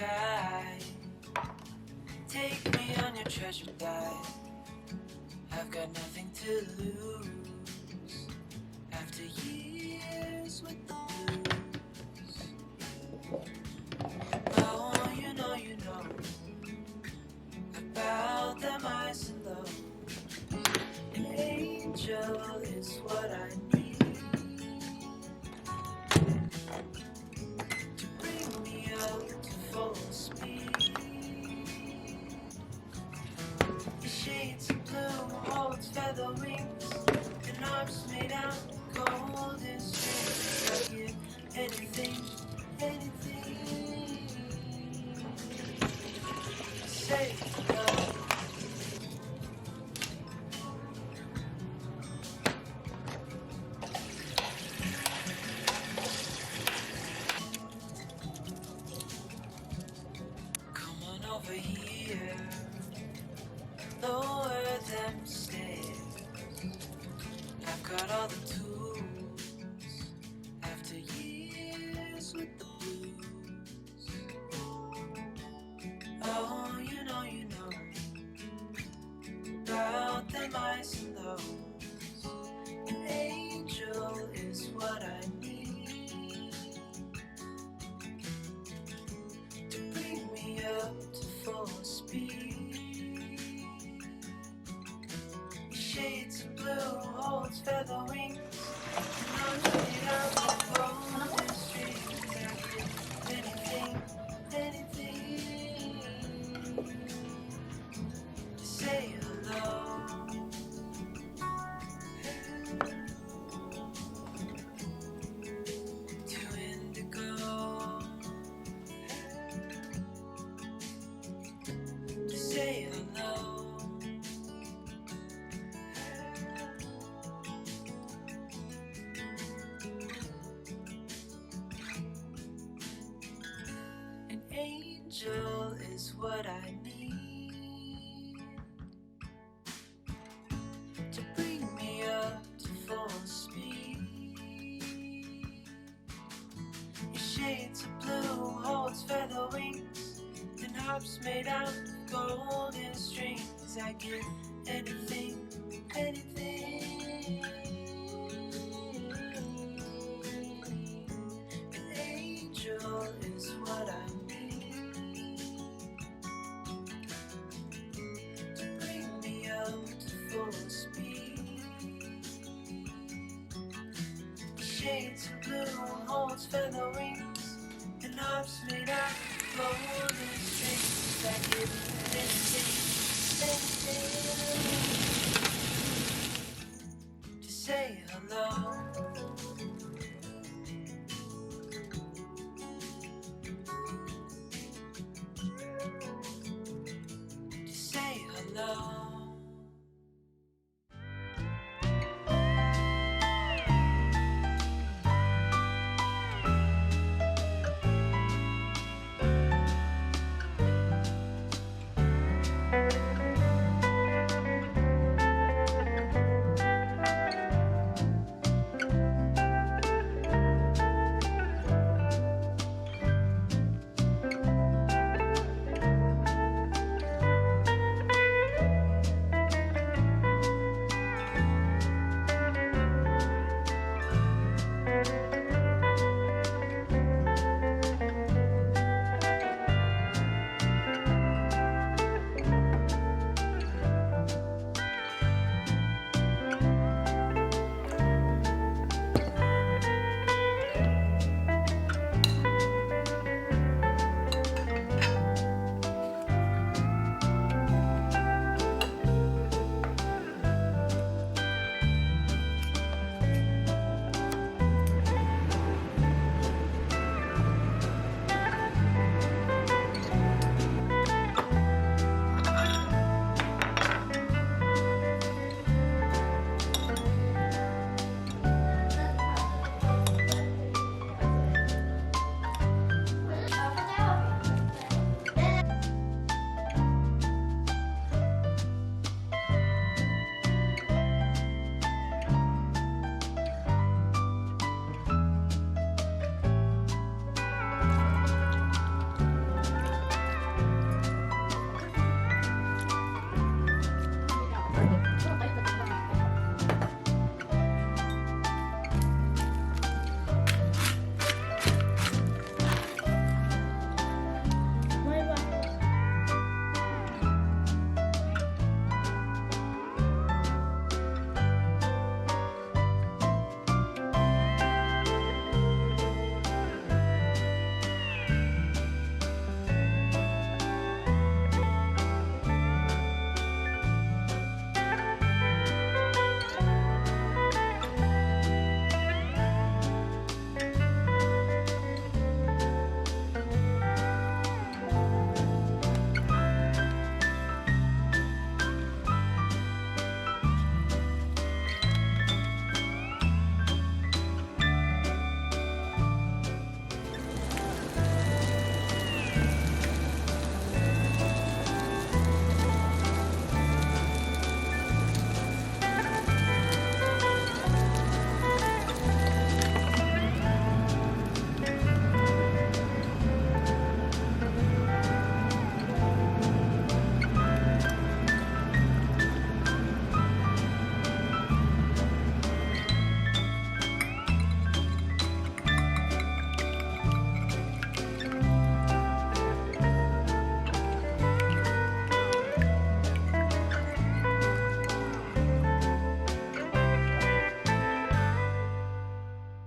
sky. Take me on your treasure dive. I've got nothing to lose. After years with the blues. Oh, you know about them highs and lows. An angel is what I need to bring me up to full speed. The shades of blue holds feather wings and arms made out of golden strings. I give anything, anything. Say no. Over here, lower them stairs. I've got all the tools. After years with the blues. Oh, you know about them highs and lows. An angel is what I need to bring me up to full speed. Shades of blue holds feather wings and arms made out of golden strings. I get anything, anything to say hello. To indigo. To say hello. An angel is what I need to bring me up to full speed. Your shades of blue holds feather wings and harps made out of golden strings. I get anything, anything. An angel is what I need to bring me up to full speed. Shades of blue holds feather wings and harps made out